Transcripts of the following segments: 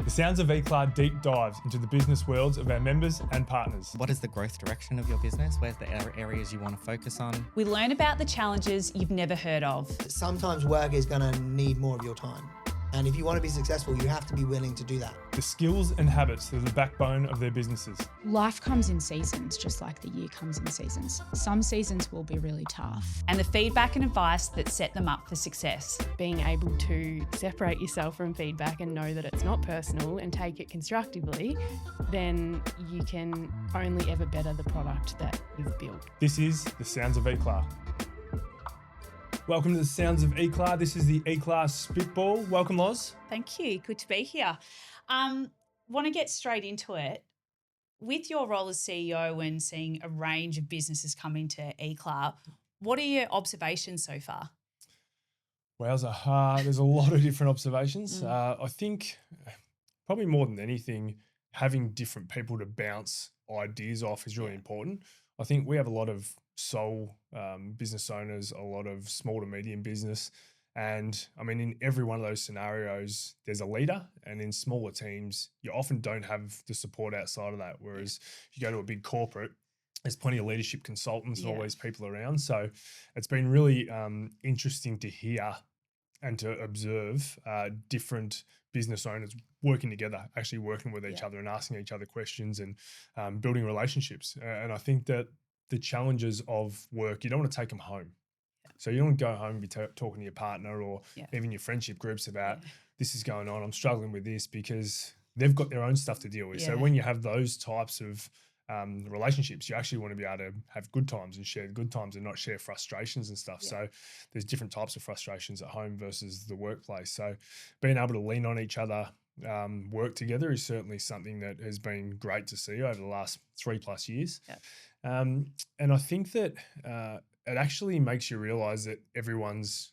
The Sounds of Eclat deep dives into the business worlds of our members and partners. What is the growth direction of your business? Where's the areas you want to focus on? We learn about the challenges you've never heard of. Sometimes work is going to need more of your time. And if you want to be successful, you have to be willing to do that. The skills and habits that are the backbone of their businesses. Life comes in seasons, just like the year comes in seasons. Some seasons will be really tough. And the feedback and advice that set them up for success. Being able to separate yourself from feedback and know that it's not personal and take it constructively, then you can only ever better the product that you've built. This is The Sounds of Eclat. Welcome to The Sounds of Eclat. This is the Eclat Spitball. Welcome, Loz. Thank you. Good to be here. Want to get straight into it. With your role as CEO and seeing a range of businesses come into Eclat, what are your observations so far? Wowza, there's a lot of different observations. I think probably more than anything, having different people to bounce ideas off is really important. I think we have a lot of sole business owners, a lot of small to medium business. And I mean, in every one of those scenarios, there's a leader, and in smaller teams, you often don't have the support outside of that. Whereas you go to a big corporate, there's plenty of leadership consultants and all these people around. So it's been really interesting to hear and to observe different business owners working together, actually working with each other and asking each other questions and building relationships. And I think that the challenges of work, you don't want to take them home. So you don't want to go home and be talking to your partner or even your friendship groups about this is going on, I'm struggling with this, because they've got their own stuff to deal with. So when you have those types of relationships, you actually want to be able to have good times and share good times and not share frustrations and stuff. So there's different types of frustrations at home versus the workplace. So being able to lean on each other, work together is certainly something that has been great to see over the last 3+ years. And I think that it actually makes you realize that everyone's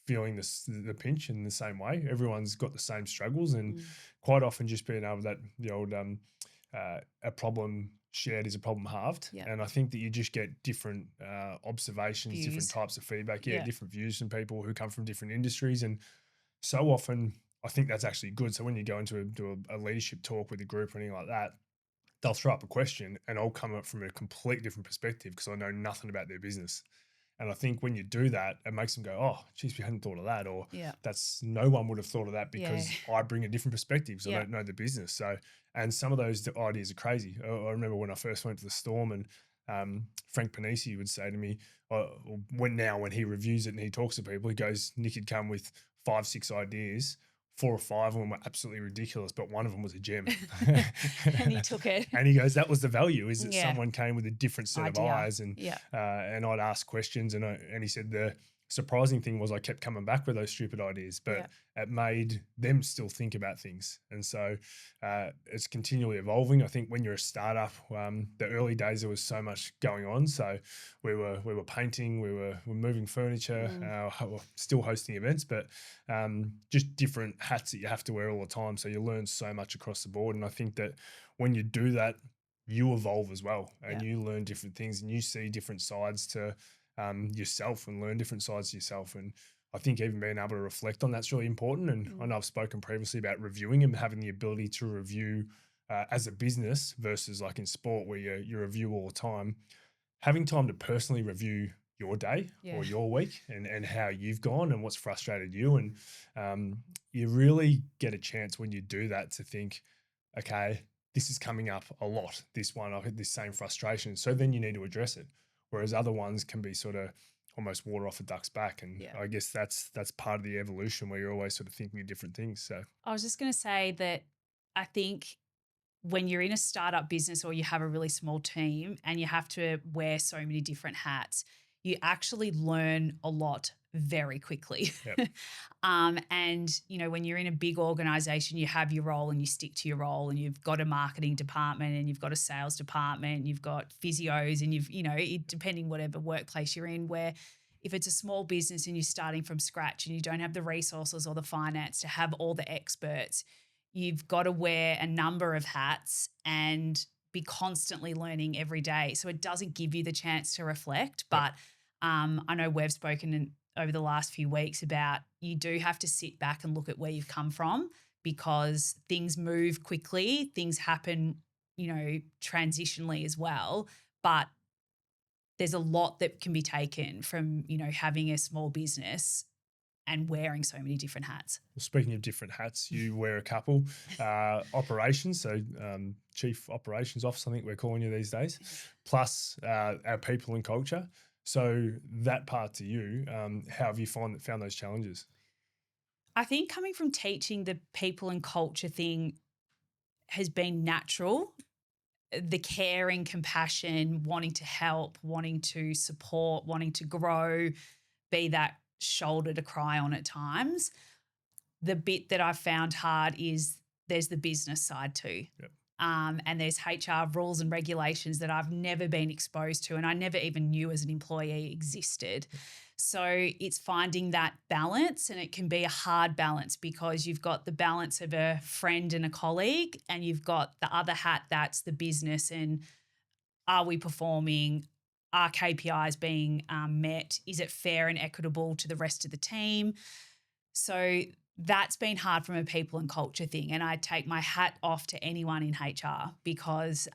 feeling the pinch in the same way. Everyone's got the same struggles, and quite often just being able that the old a problem shared is a problem halved. And I think that you just get different observations, different types of feedback, different views from people who come from different industries. And so often I think that's actually good. So when you go into a leadership talk with a group or anything like that, they'll throw up a question and I'll come up from a completely different perspective because I know nothing about their business. And I think when you do that, it makes them go, oh, geez, we hadn't thought of that. Or no one would have thought of that because I bring a different perspective because I don't know the business. So, and some of those ideas are crazy. I remember when I first went to the Storm, and Frank Panisi would say to me, when he reviews it and he talks to people, he goes, Nick had come with 5-6 ideas. 4 or 5 of them were absolutely ridiculous, but one of them was a gem. And he took it. And he goes, that was the value, is that someone came with a different set of eyes, and I'd ask questions, and he said the surprising thing was I kept coming back with those stupid ideas, but it made them still think about things. And so it's continually evolving. I think when you're a startup, the early days, there was so much going on. So we were painting, we were moving furniture, still hosting events, but just different hats that you have to wear all the time. So you learn so much across the board. And I think that when you do that, you evolve as well, and you learn different things, and you see different sides to yourself and learn different sides of yourself. And I think even being able to reflect on that's really important. And I know I've spoken previously about reviewing and having the ability to review as a business versus like in sport where you review all the time. Having time to personally review your day or your week and how you've gone and what's frustrated you. And you really get a chance when you do that to think, okay, this is coming up a lot, this one, I've had this same frustration. So then you need to address it. Whereas other ones can be sort of almost water off a duck's back. And I guess that's part of the evolution where you're always sort of thinking of different things. So I was just going to say that I think when you're in a startup business or you have a really small team and you have to wear so many different hats, you actually learn a lot very quickly. And, you know, when you're in a big organization, you have your role and you stick to your role, and you've got a marketing department and you've got a sales department, you've got physios, and depending whatever workplace you're in, where if it's a small business and you're starting from scratch and you don't have the resources or the finance to have all the experts, you've got to wear a number of hats and be constantly learning every day. So it doesn't give you the chance to reflect. But I know we've spoken over the last few weeks about you do have to sit back and look at where you've come from, because things move quickly, things happen, transitionally as well. But there's a lot that can be taken from, having a small business and wearing so many different hats. Well, speaking of different hats, you wear a couple. Operations, so Chief Operations Officer, I think we're calling you these days, plus our people and culture. So that part to you, how have you found those challenges? I think coming from teaching, the people and culture thing has been natural. The caring, compassion, wanting to help, wanting to support, wanting to grow, be that shoulder to cry on at times. The bit that I've found hard is there's the business side too. Yep. And there's HR rules and regulations that I've never been exposed to and I never even knew as an employee existed. Yep. So it's finding that balance, and it can be a hard balance because you've got the balance of a friend and a colleague, and you've got the other hat that's the business, and are we performing? Are KPIs being met? Is it fair and equitable to the rest of the team? So that's been hard from a people and culture thing. And I take my hat off to anyone in HR because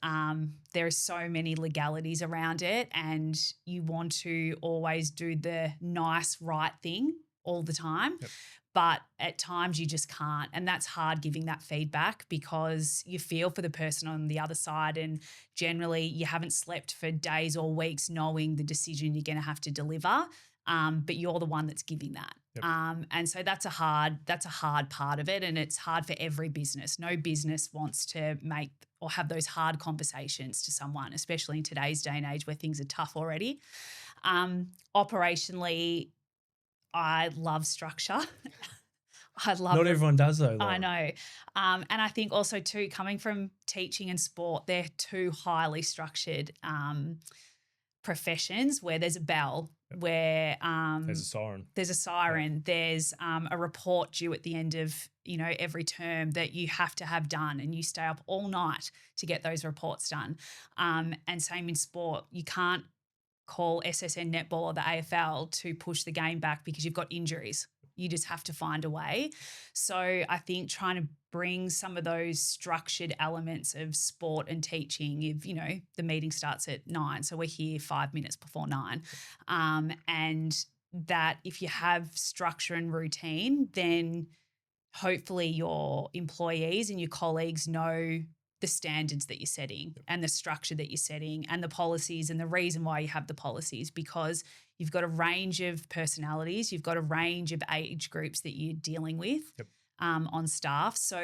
there are so many legalities around it, and you want to always do the nice, right thing all the time. Yep. But at times you just can't. And that's hard giving that feedback because you feel for the person on the other side, and generally you haven't slept for days or weeks knowing the decision you're going to have to deliver. But you're the one that's giving that. Yep. And so that's a hard part of it. And it's hard for every business. No business wants to make or have those hard conversations to someone, especially in today's day and age where things are tough already. Operationally, I love structure. Not everyone does though, Lauren. I know. And I think also too, coming from teaching and sport, they're two highly structured professions where there's a bell, yep. where there's a siren. Yep. There's a report due at the end of every term that you have to have done, and you stay up all night to get those reports done. And same in sport, you can't call SSN netball or the AFL to push the game back because you've got injuries. You just have to find a way. So I think trying to bring some of those structured elements of sport and teaching, if, the meeting starts at 9, so we're here 5 minutes before 9. And that if you have structure and routine, then hopefully your employees and your colleagues know the standards that you're setting, yep. and the structure that you're setting, and the policies, and the reason why you have the policies, because you've got a range of personalities, you've got a range of age groups that you're dealing with, yep. On staff. So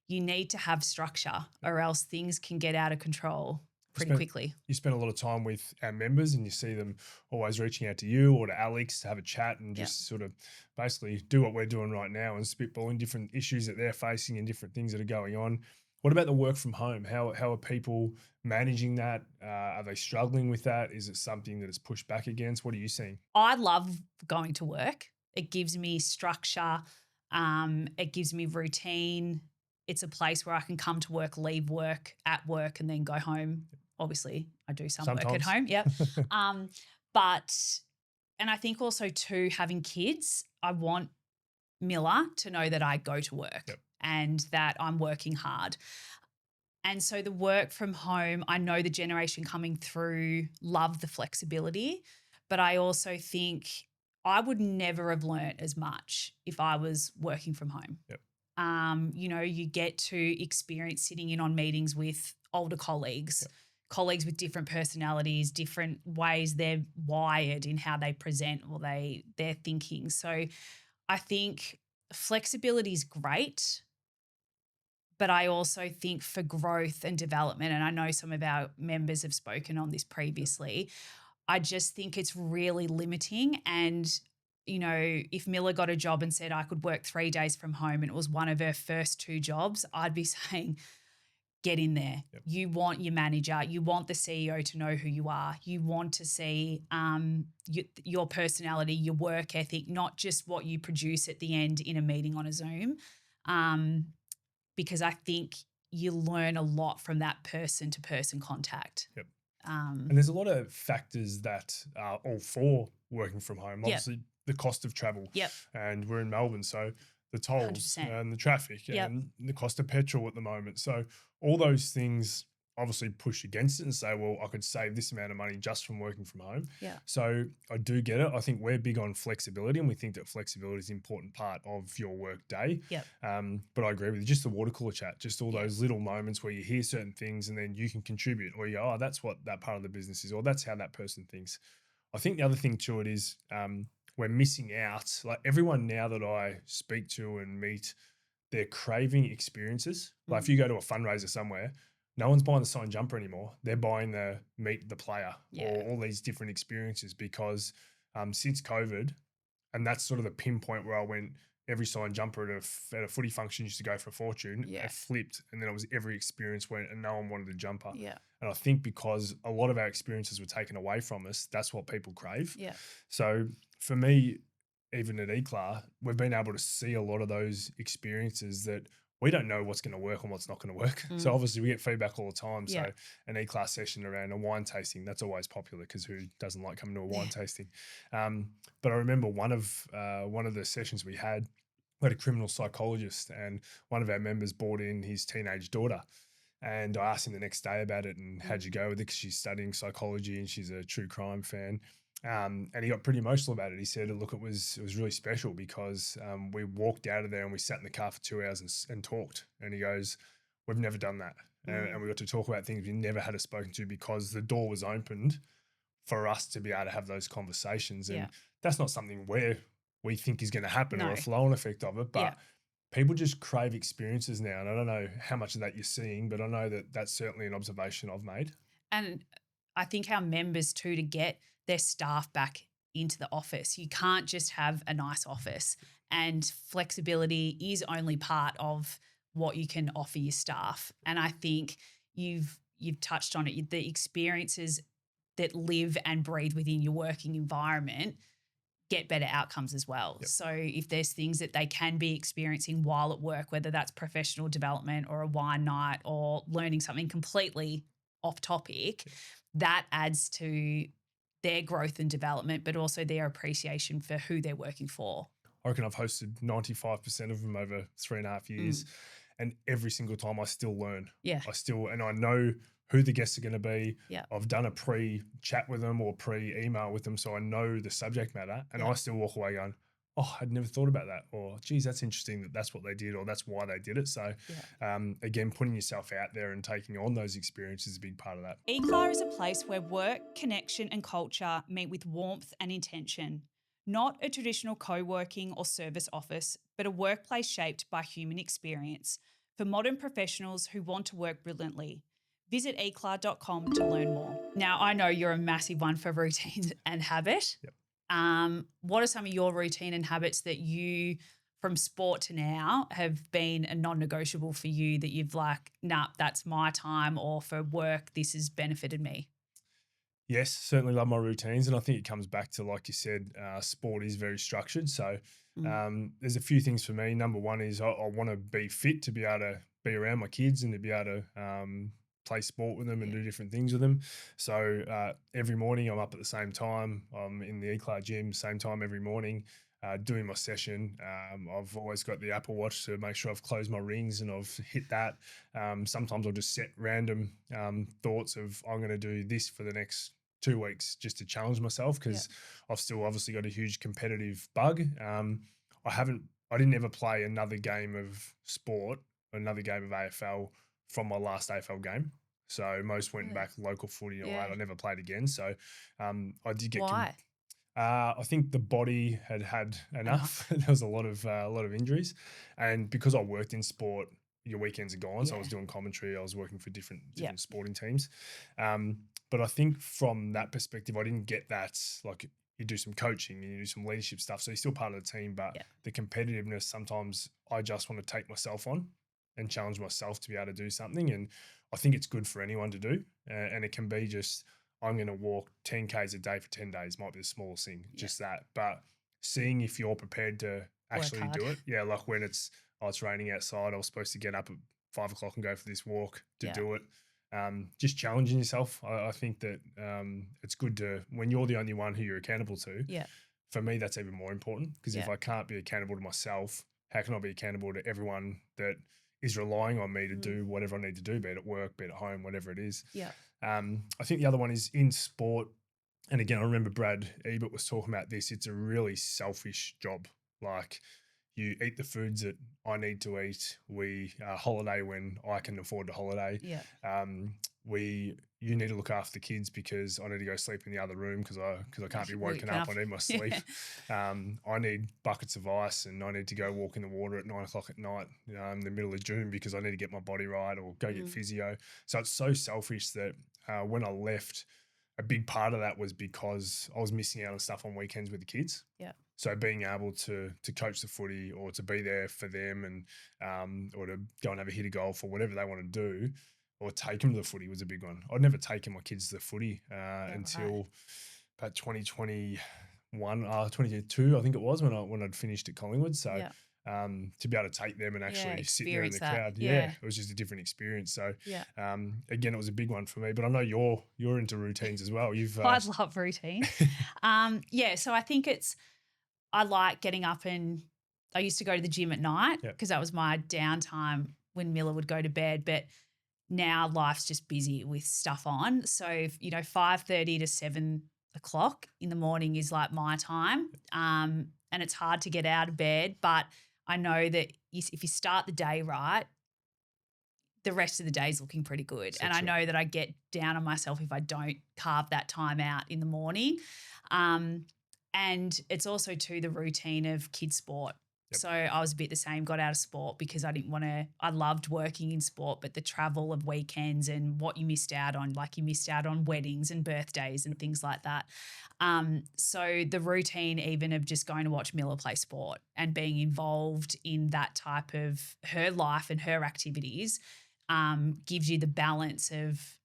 you need to have structure, or else things can get out of control pretty quickly. You spend a lot of time with our members, and you see them always reaching out to you or to Alex to have a chat and just sort of basically do what we're doing right now and spitballing different issues that they're facing and different things that are going on. What about the work from home? How are people managing that? Are they struggling with that? Is it something that is pushed back against? What are you seeing? I love going to work. It gives me structure. It gives me routine. It's a place where I can come to work, leave work, at work, and then go home. Obviously, I do sometimes work at home. Yep. And I think also too, having kids, I want Miller to know that I go to work. Yep. And that I'm working hard. And so the work from home, I know the generation coming through love the flexibility, but I also think I would never have learnt as much if I was working from home. Yep. You get to experience sitting in on meetings with older colleagues, yep. colleagues with different personalities, different ways they're wired in how they present or their thinking. So I think flexibility is great. But I also think for growth and development, and I know some of our members have spoken on this previously, I just think it's really limiting. And, if Miller got a job and said I could work 3 days from home and it was one of her first 2 jobs, I'd be saying, get in there. Yep. You want your manager, you want the CEO to know who you are. You want to see your personality, your work ethic, not just what you produce at the end in a meeting on a Zoom. Because I think you learn a lot from that person-to-person contact. Yep. And there's a lot of factors that are all for working from home. Obviously, the cost of travel. Yep. And we're in Melbourne, so the tolls 100%. and the traffic Yep. and the cost of petrol at the moment. So all those things obviously push against it and say, well, I could save this amount of money just from working from home. Yeah. So I do get it. I think we're big on flexibility, and we think that flexibility is an important part of your work day. Yep. But I agree with you. Just the water cooler chat, just all Yeah. those little moments where you hear certain things and then you can contribute, or you go, oh, that's what that part of the business is, or that's how that person thinks. I think the other thing to it is we're missing out. Like everyone now that I speak to and meet, they're craving experiences. Like if you go to a fundraiser somewhere, no one's buying the signed jumper anymore. They're buying the meet the player or all these different experiences because since COVID, and that's sort of the pinpoint where I went, every signed jumper at a footy function used to go for a fortune. Yeah. It flipped, and then it was every experience went, and no one wanted a jumper. Yeah. And I think because a lot of our experiences were taken away from us, that's what people crave. Yeah. So for me, even at Eclat, we've been able to see a lot of those experiences that we don't know what's going to work and what's not going to work. So obviously we get feedback all the time. Yeah. So an Eclat session around a wine tasting, that's always popular because who doesn't like coming to a wine tasting? But I remember one of the sessions we had a criminal psychologist, and one of our members brought in his teenage daughter. And I asked him the next day about it and how'd you go with it, because she's studying psychology and she's a true crime fan. And he got pretty emotional about it. He said, look, it was really special because we walked out of there and we sat in the car for 2 hours and talked. And he goes, we've never done that. And we got to talk about things we never had spoken to because the door was opened for us to be able to have those conversations. And that's not something we think is going to happen or a flow-on effect of it. But people just crave experiences now. And I don't know how much of that you're seeing, but I know that that's certainly an observation I've made. And I think our members too, to get their staff back into the office, you can't just have a nice office, and flexibility is only part of what you can offer your staff. And I think you've touched on it, the experiences that live and breathe within your working environment get better outcomes as well. So if there's things that they can be experiencing while at work, whether that's professional development or a wine night or learning something completely off topic, that adds to their growth and development, but also their appreciation for who they're working for. I reckon I've hosted 95% of them over 3.5 years. And every single time I still learn. And I know who the guests are going to be. I've done a pre-chat with them or pre-email with them, so I know the subject matter, and I still walk away going, oh, I'd never thought about that, or geez, that's interesting that that's what they did, or that's why they did it. So again, putting yourself out there and taking on those experiences is a big part of that. Eclat is a place where work, connection and culture meet with warmth and intention. Not a traditional co-working or service office, but a workplace shaped by human experience for modern professionals who want to work brilliantly. Visit eclat.com to learn more. Now, I know you're a massive one for routine and habit. What are some of your routine and habits that you, from sport to now, have been a non-negotiable for you that you've like, nah, that's my time, or for work, this has benefited me? Yes, certainly love my routines. And I think it comes back to, like you said, sport is very structured. So there's a few things for me. Number one is I want to be fit to be able to be around my kids and to be able to play sport with them and do different things with them. So every morning I'm up at the same time. I'm in the Eclat gym, same time every morning, doing my session. I've always got the Apple Watch to make sure I've closed my rings and I've hit that. Sometimes I'll just set random thoughts of I'm going to do this for the next 2 weeks just to challenge myself, because I've still obviously got a huge competitive bug. I didn't ever play another game of sport, another game of AFL from my last AFL game. So most went back local footy and all that. I never played again. So I did get. Why? I think the body had enough. There was a lot of injuries, and because I worked in sport, your weekends are gone. So I was doing commentary. I was working for different sporting teams. But I think from that perspective, I didn't get that. Like, you do some coaching and you do some leadership stuff, so you're still part of the team. But the competitiveness, sometimes I just want to take myself on and challenge myself to be able to do something. And I think it's good for anyone to do. And it can be just, I'm going to walk 10 Ks a day for 10 days, might be the smallest thing, just that. But seeing if you're prepared to actually do it. Yeah, like when it's raining outside, I was supposed to get up at 5 o'clock and go for this walk to do it. Just challenging yourself. I think that it's good to, when you're the only one who you're accountable to, for me, that's even more important, because if I can't be accountable to myself, how can I be accountable to everyone that is relying on me to do whatever I need to do, be it at work, be it at home, whatever it is. Yeah. I think the other one is in sport. And again, I remember Brad Ebert was talking about this. It's a really selfish job. Like, you eat the foods that I need to eat. We holiday when I can afford to holiday. Yeah. You need to look after the kids because I need to go sleep in the other room because I can't be woken up. I need my sleep. I need buckets of ice and I need to go walk in the water at 9 o'clock at night in the middle of June because I need to get my body right or go get physio. So it's so selfish that when I left, a big part of that was because I was missing out on stuff on weekends with the kids. Yeah. So being able to coach the footy or to be there for them and or to go and have a hit of golf or whatever they want to do or take them to the footy was a big one. I'd never taken my kids to the footy until about 2021, 2022, I think it was when I'd finished at Collingwood. So to be able to take them and actually sit there in the crowd, it was just a different experience. So again, it was a big one for me. But I know you're into routines as well. I love routines. So I think I like getting up and I used to go to the gym at night because that was my downtime when Miller would go to bed. But now life's just busy with stuff on. So, 5:30 to 7 o'clock in the morning is like my time. And it's hard to get out of bed, but I know that if you start the day right, the rest of the day is looking pretty good. So I know that I get down on myself if I don't carve that time out in the morning. And it's also too the routine of kids sport. Yep. So I was a bit the same, got out of sport because I loved working in sport, but the travel of weekends and what you missed out on, like you missed out on weddings and birthdays and things like that. So the routine even of just going to watch Miller play sport and being involved in that type of her life and her activities gives you the balance of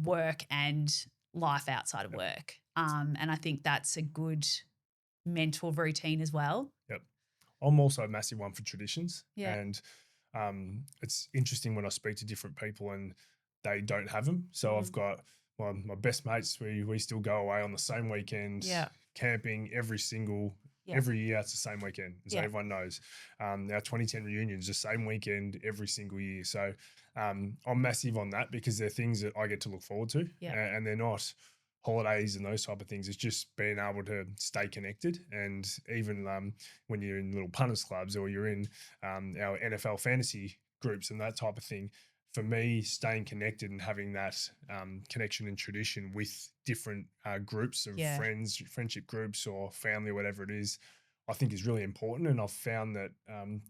work and life outside of work. And I think that's a good mental routine as well. Yep. I'm also a massive one for traditions. Yeah. And it's interesting when I speak to different people and they don't have them. So I've got my best mates, we still go away on the same weekend, camping every year. It's the same weekend. So everyone knows. Our 2010 reunions, the same weekend every single year. So I'm massive on that because they're things that I get to look forward to and they're not holidays and those type of things. It's just being able to stay connected. And even when you're in little punters clubs or you're in our NFL fantasy groups and that type of thing, for me, staying connected and having that connection and tradition with different groups of friends, friendship groups or family or whatever it is, I think is really important. And I've found that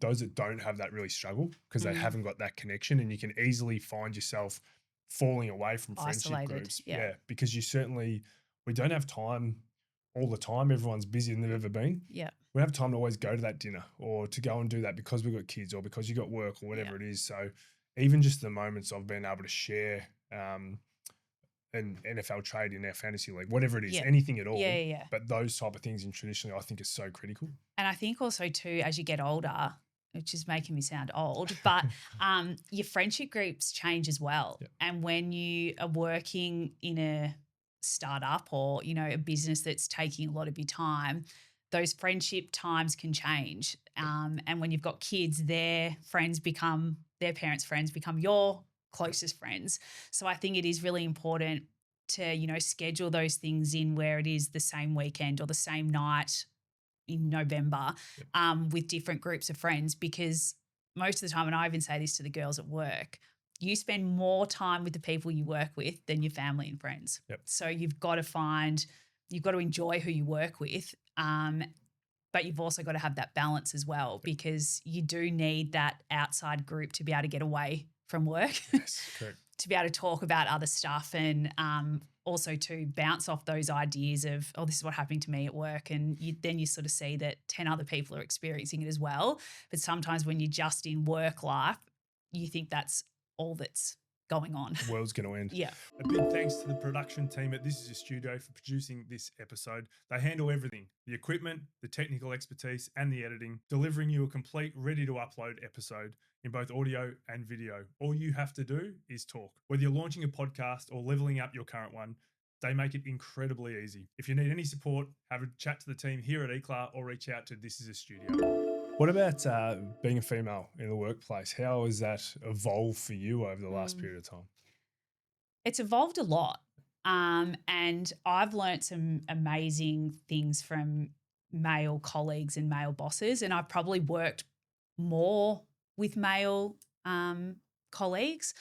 those that don't have that really struggle because they haven't got that connection, and you can easily find yourself falling away from friendship groups. Because we don't have time all the time. Everyone's busier than they've ever been. Yeah. We have time to always go to that dinner or to go and do that because we've got kids or because you got work or whatever it is. So even just the moments of being able to share an NFL trade in our fantasy league, whatever it is, anything at all. But those type of things in traditionally I think is so critical. And I think also too, as you get older, which is making me sound old, but your friendship groups change as well. Yep. And when you are working in a startup or, a business that's taking a lot of your time, those friendship times can change. And when you've got kids, their parents' friends become your closest friends. So I think it is really important to, schedule those things in where it is the same weekend or the same night in November with different groups of friends, because most of the time, and I even say this to the girls at work, you spend more time with the people you work with than your family and friends. Yep. So you've got to enjoy who you work with, but you've also got to have that balance as well because you do need that outside group to be able to get away from work, Yes, correct. to be able to talk about other stuff and also to bounce off those ideas of, oh, this is what happened to me at work. And then you sort of see that 10 other people are experiencing it as well. But sometimes when you're just in work life, you think that's all that's going on. The world's going to end. Yeah. A big thanks to the production team at This Is a Studio for producing this episode. They handle everything, the equipment, the technical expertise, and the editing, delivering you a complete, ready-to-upload episode in both audio and video. All you have to do is talk. Whether you're launching a podcast or leveling up your current one, they make it incredibly easy. If you need any support, have a chat to the team here at Eclat or reach out to This Is a Studio. What about being a female in the workplace? How has that evolved for you over the last period of time? It's evolved a lot. And I've learnt some amazing things from male colleagues and male bosses. And I've probably worked more with male colleagues.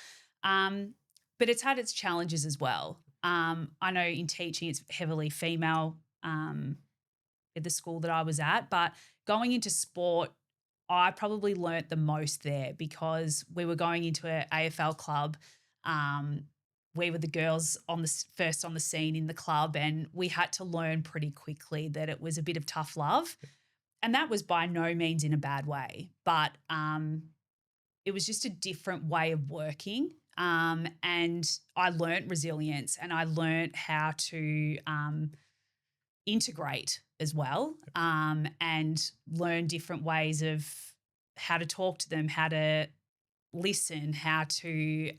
But it's had its challenges as well. I know in teaching it's heavily female at the school that I was at, but going into sport, I probably learnt the most there because we were going into an AFL club. We were the girls first on the scene in the club, and we had to learn pretty quickly that it was a bit of tough love. And that was by no means in a bad way, but it was just a different way of working. And I learnt resilience, and I learnt how to integrate as well, and learn different ways of how to talk to them, how to listen, how to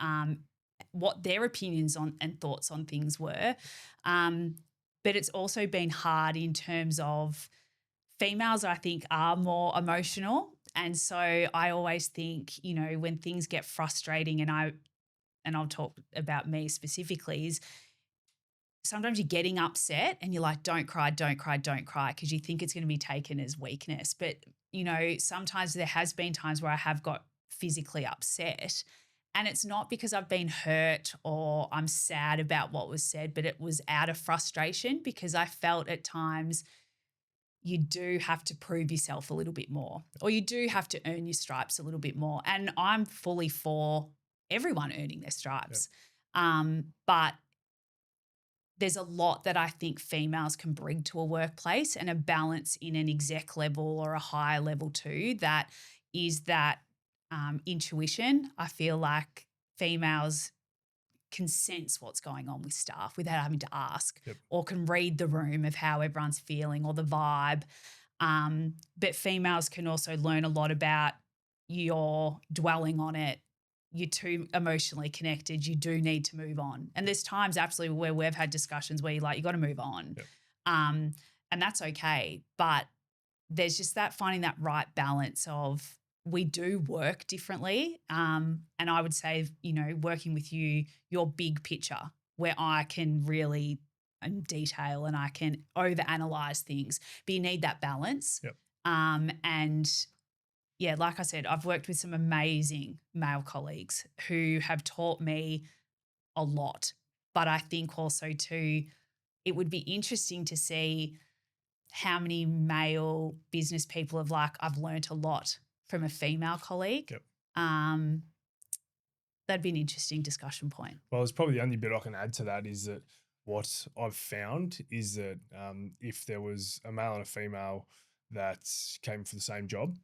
what their opinions on and thoughts on things were. But it's also been hard in terms of females, I think, are more emotional. And so I always think, you know, when things get frustrating, and I'll talk about me specifically, is sometimes you're getting upset and you're like, don't cry, don't cry, don't cry, because you think it's going to be taken as weakness. But, you know, sometimes there has been times where I have got physically upset, and it's not because I've been hurt or I'm sad about what was said, but it was out of frustration because I felt at times you do have to prove yourself a little bit more, or you do have to earn your stripes a little bit more. And I'm fully for everyone earning their stripes. But there's a lot that I think females can bring to a workplace, and a balance in an exec level or a higher level too, that is that intuition. I feel like females can sense what's going on with staff without having to ask, or can read the room of how everyone's feeling or the vibe. But females can also learn a lot about you're dwelling on it. You're too emotionally connected. You do need to move on. And there's times absolutely where we've had discussions where you're like, you got to move on. And that's okay. But there's just that finding that right balance of we do work differently. And I would say, you know, working with you, your big picture, where I can really detail and I can overanalyze things, but you need that balance. And yeah, like I said, I've worked with some amazing male colleagues who have taught me a lot. But I think also too, it would be interesting to see how many male business people have like, I've learnt a lot from a female colleague. That'd be an interesting discussion point. Well, it's probably the only bit I can add to that is that what I've found is that if there was a male and a female that came for the same job,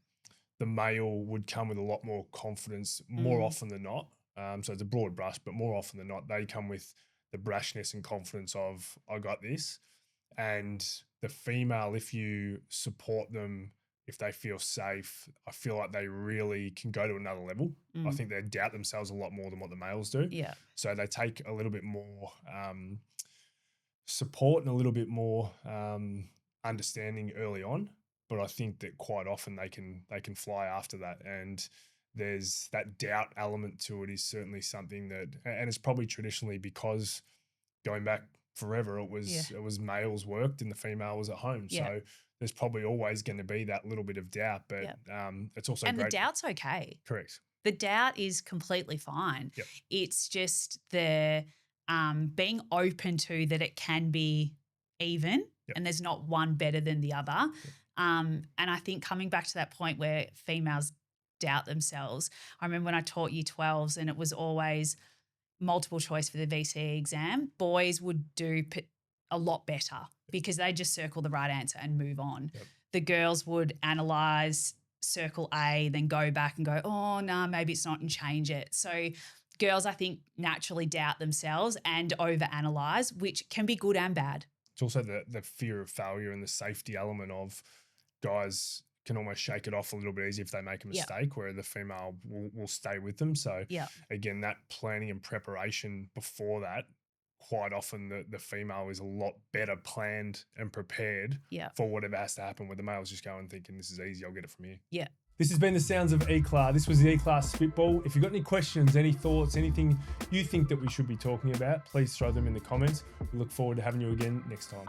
the male would come with a lot more confidence more often than not. So it's a broad brush, but more often than not, they come with the brashness and confidence of, I got this. And the female, if you support them, if they feel safe, I feel like they really can go to another level. I think they doubt themselves a lot more than what the males do. So they take a little bit more support and a little bit more understanding early on. But I think that quite often they can fly after that, and there's that doubt element to it is certainly something that, and it's probably traditionally because going back forever, it was males worked and the female was at home. So there's probably always going to be that little bit of doubt, but it's also and great. The doubt's okay. Correct. The doubt is completely fine. It's just the being open to that it can be even, and there's not one better than the other. And I think coming back to that point where females doubt themselves, I remember when I taught year 12s and it was always multiple choice for the VCE exam, boys would do a lot better because they just circle the right answer and move on. The girls would analyse, circle A, then go back and go, oh, no, maybe it's not, and change it. So girls, I think, naturally doubt themselves and overanalyse, which can be good and bad. It's also the fear of failure and the safety element of guys can almost shake it off a little bit easier if they make a mistake, where the female will stay with them. So again, that planning and preparation before that quite often the female is a lot better planned and prepared Yeah. for whatever has to happen, where the male's just going thinking, this is easy, I'll get it from here. Yeah. This has been the sounds of Eclat. This was the Eclat Spitball. If you've got any questions, any thoughts, anything you think that we should be talking about, please throw them in the comments. We look forward to having you again next time.